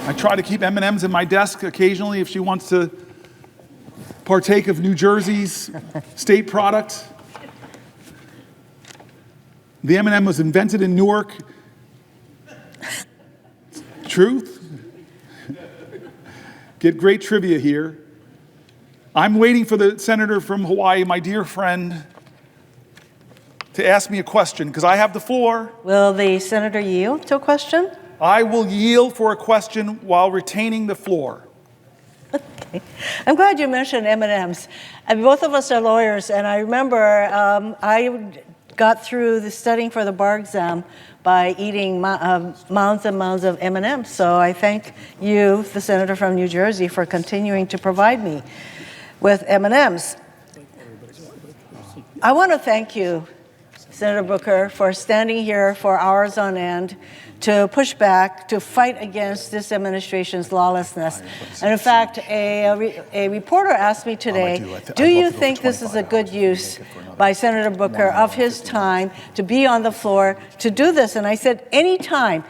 I try to keep M&Ms in my desk occasionally if she wants to partake of New Jersey's state product. The M&M was invented in Newark. Truth? Get great trivia here. I'm waiting for the senator from Hawaii, my dear friend, to ask me a question, because I have the floor. Will the senator yield to a question? I will yield for a question while retaining the floor. Okay. I'm glad you mentioned M&Ms. Both of us are lawyers, and I remember I got through the studying for the bar exam by eating mounds and mounds of M&Ms. So I thank you, the senator from New Jersey, for continuing to provide me with M&Ms. I want to thank you, Senator Booker, for standing here for hours on end to push back, to fight against this administration's lawlessness. And in fact, a reporter asked me today, do you think this is a good use by Senator Booker of his time to be on the floor to do this? And I said, anytime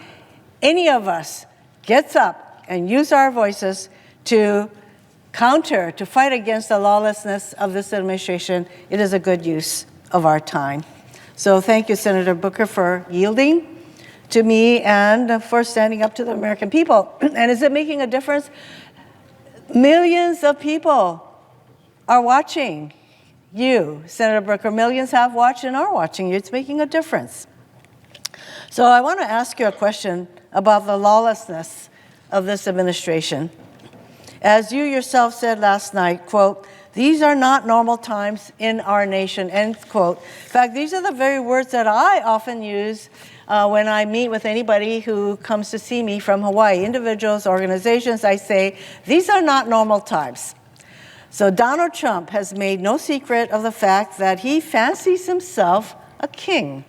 any of us gets up and use our voices to counter, to fight against the lawlessness of this administration, it is a good use of our time. So thank you, Senator Booker, for yielding to me and for standing up to the American people. And is it making a difference? Millions of people are watching you, Senator Booker. Millions have watched and are watching you. It's making a difference. So I want to ask you a question about the lawlessness of this administration. As you yourself said last night, quote, "These are not normal times in our nation," end quote. In fact, these are the very words that I often use when I meet with anybody who comes to see me from Hawaii, individuals, organizations. I say, these are not normal times. So Donald Trump has made no secret of the fact that he fancies himself a king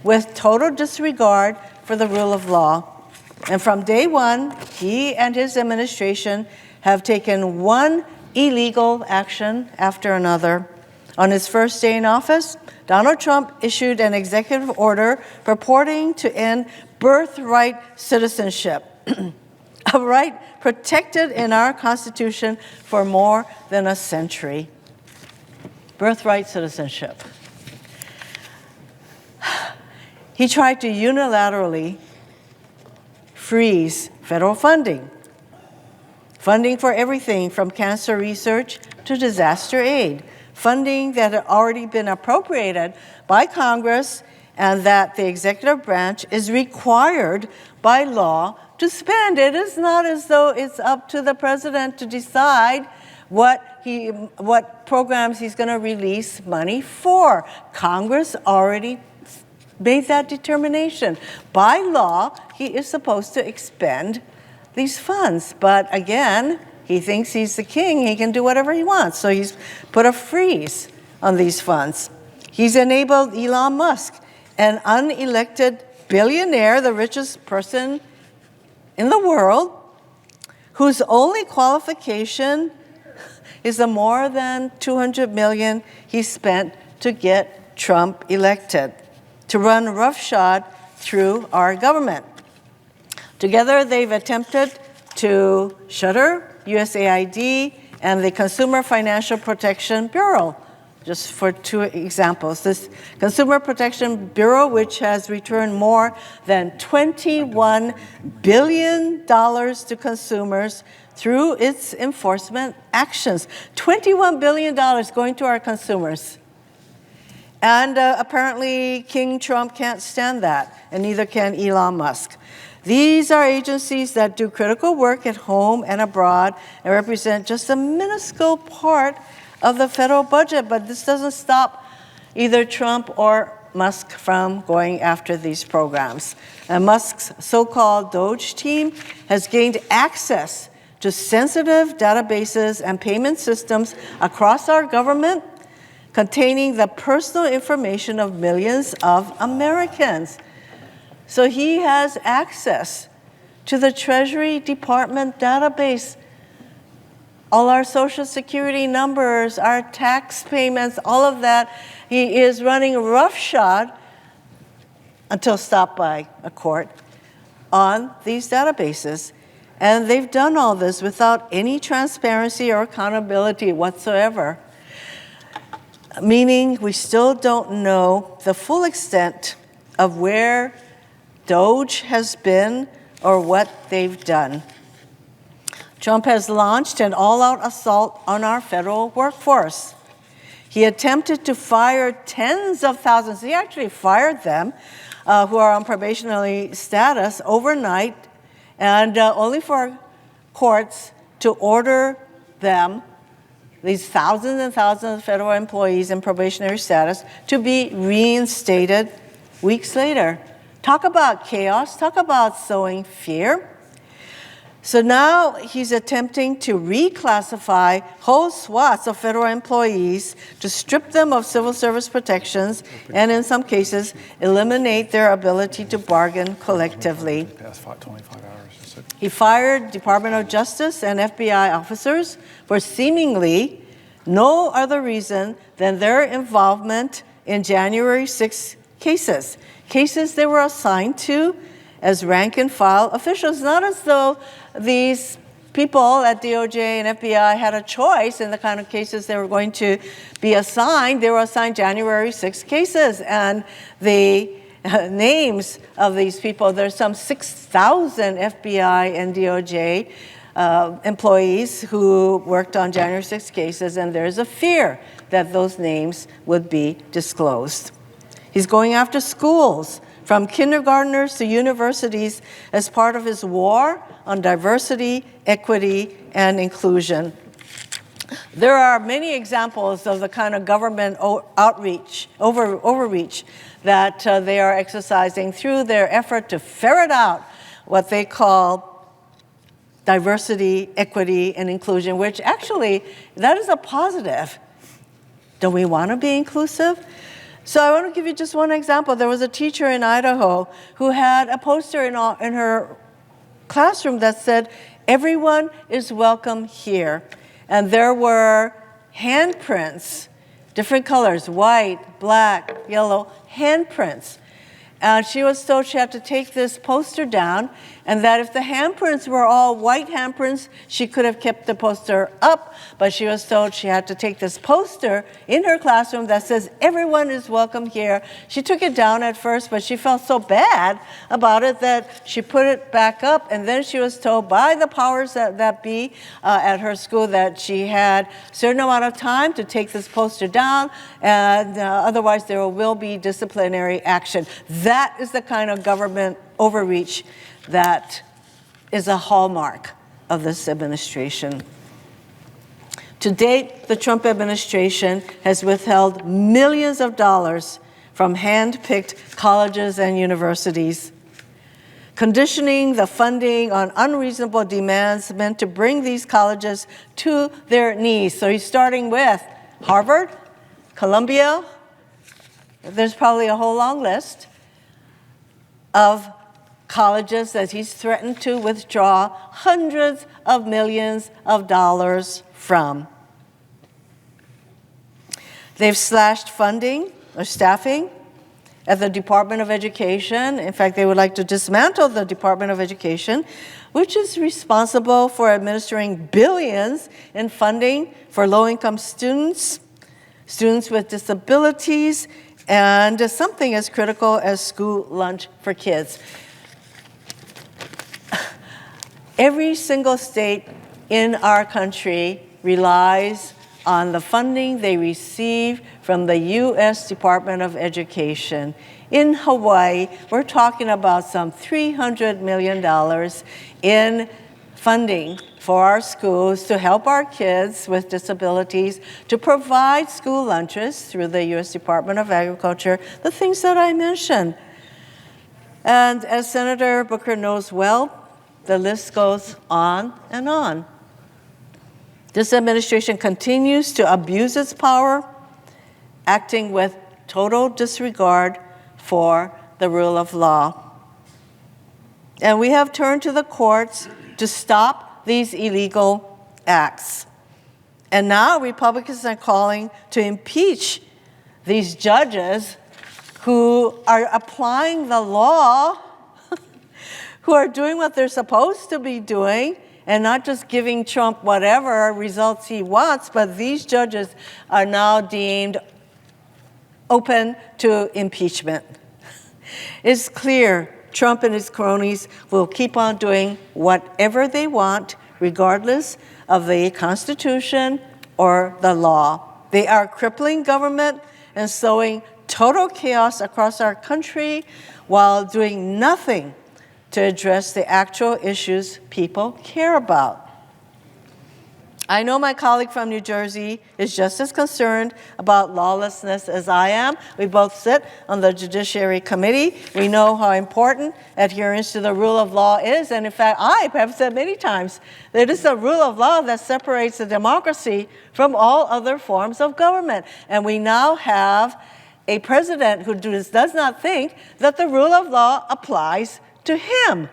with total disregard for the rule of law. And from day one, he and his administration have taken one illegal action after another. On his first day in office, Donald Trump issued an executive order purporting to end birthright citizenship, a right protected in our Constitution for more than a century. Birthright citizenship. He tried to unilaterally freeze federal funding for everything from cancer research to disaster aid, funding that had already been appropriated by Congress and that the executive branch is required by law to spend. It is not as though it's up to the president to decide what programs he's going to release money for. Congress already made that determination. By law, he is supposed to expend these funds. But again, he thinks he's the king. He can do whatever he wants. So he's put a freeze on these funds. He's enabled Elon Musk, an unelected billionaire, the richest person in the world, whose only qualification is the more than $200 million he spent to get Trump elected, to run roughshod through our government. Together, they've attempted to shutter USAID and the Consumer Financial Protection Bureau, just for two examples. This Consumer Protection Bureau, which has returned more than $21 billion to consumers through its enforcement actions. $21 billion going to our consumers. And apparently King Trump can't stand that, and neither can Elon Musk. These are agencies that do critical work at home and abroad and represent just a minuscule part of the federal budget, but this doesn't stop either Trump or Musk from going after these programs. And Musk's so-called Doge team has gained access to sensitive databases and payment systems across our government containing the personal information of millions of Americans. So he has access to the Treasury Department database, all our Social Security numbers, our tax payments, all of that. He is running roughshod until stopped by a court on these databases. And they've done all this without any transparency or accountability whatsoever. Meaning we still don't know the full extent of where Doge has been or what they've done. Trump has launched an all-out assault on our federal workforce. He attempted to fire tens of thousands, he actually fired them, who are on probationary status overnight, and only for courts to order them, these thousands and thousands of federal employees in probationary status, to be reinstated weeks later. Talk about chaos, talk about sowing fear. So now he's attempting to reclassify whole swaths of federal employees to strip them of civil service protections and in some cases eliminate their ability to bargain collectively. Past 25 hours. He fired Department of Justice and FBI officers for seemingly no other reason than their involvement in January 6 cases they were assigned to as rank-and-file officials, not as though these people at DOJ and FBI had a choice in the kind of cases they were going to be assigned. They were assigned January 6 cases, and the names of these people, there's some 6,000 FBI and DOJ employees who worked on January 6 cases, and there's a fear that those names would be disclosed. He's going after schools, from kindergartners to universities, as part of his war on diversity, equity, and inclusion. There are many examples of the kind of government overreach that they are exercising through their effort to ferret out what they call diversity, equity, and inclusion, which actually, that is a positive. Don't we want to be inclusive? So I want to give you just one example. There was a teacher in Idaho who had a poster in her classroom that said, "Everyone is welcome here." And there were handprints, different colors, white, black, yellow, handprints. And she was told she had to take this poster down, and that if the handprints were all white handprints, she could have kept the poster up, but she was told she had to take this poster in her classroom that says, "Everyone is welcome here." She took it down at first, but she felt so bad about it that she put it back up, and then she was told by the powers that be at her school that she had a certain amount of time to take this poster down, and otherwise there will be disciplinary action. That is the kind of government overreach that is a hallmark of this administration. To date, the Trump administration has withheld millions of dollars from hand-picked colleges and universities, conditioning the funding on unreasonable demands meant to bring these colleges to their knees. So he's starting with Harvard, Columbia, there's probably a whole long list of colleges that he's threatened to withdraw hundreds of millions of dollars from. They've slashed funding or staffing at the Department of Education. In fact, they would like to dismantle the Department of Education, which is responsible for administering billions in funding for low-income students, students with disabilities, and something as critical as school lunch for kids. Every single state in our country relies on the funding they receive from the U.S. Department of Education. In Hawaii, we're talking about some $300 million in funding for our schools to help our kids with disabilities, to provide school lunches through the U.S. Department of Agriculture, the things that I mentioned. And as Senator Booker knows well, the list goes on and on. This administration continues to abuse its power, acting with total disregard for the rule of law. And we have turned to the courts to stop these illegal acts. And now Republicans are calling to impeach these judges who are applying the law, who are doing what they're supposed to be doing and not just giving Trump whatever results he wants, but these judges are now deemed open to impeachment. It's clear Trump and his cronies will keep on doing whatever they want, regardless of the Constitution or the law. They are crippling government and sowing total chaos across our country while doing nothing to address the actual issues people care about. I know my colleague from New Jersey is just as concerned about lawlessness as I am. We both sit on the Judiciary Committee. We know how important adherence to the rule of law is. And in fact, I have said many times that it is the rule of law that separates the democracy from all other forms of government. And we now have a president who does not think that the rule of law applies to him.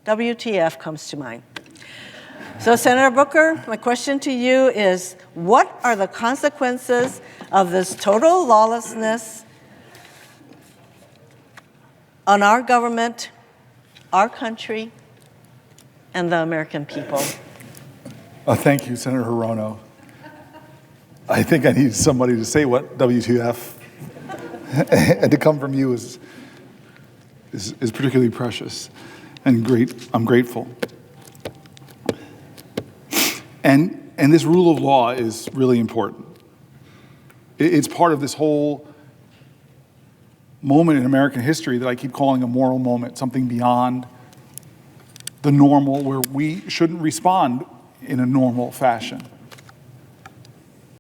WTF comes to mind. So, Senator Booker, my question to you is, what are the consequences of this total lawlessness on our government, our country, and the American people? Thank you, Senator Hirono. I think I need somebody to say what WTF, and to come from you is particularly precious and great. I'm grateful. And this rule of law is really important. It's part of this whole moment in American history that I keep calling a moral moment, something beyond the normal, where we shouldn't respond in a normal fashion.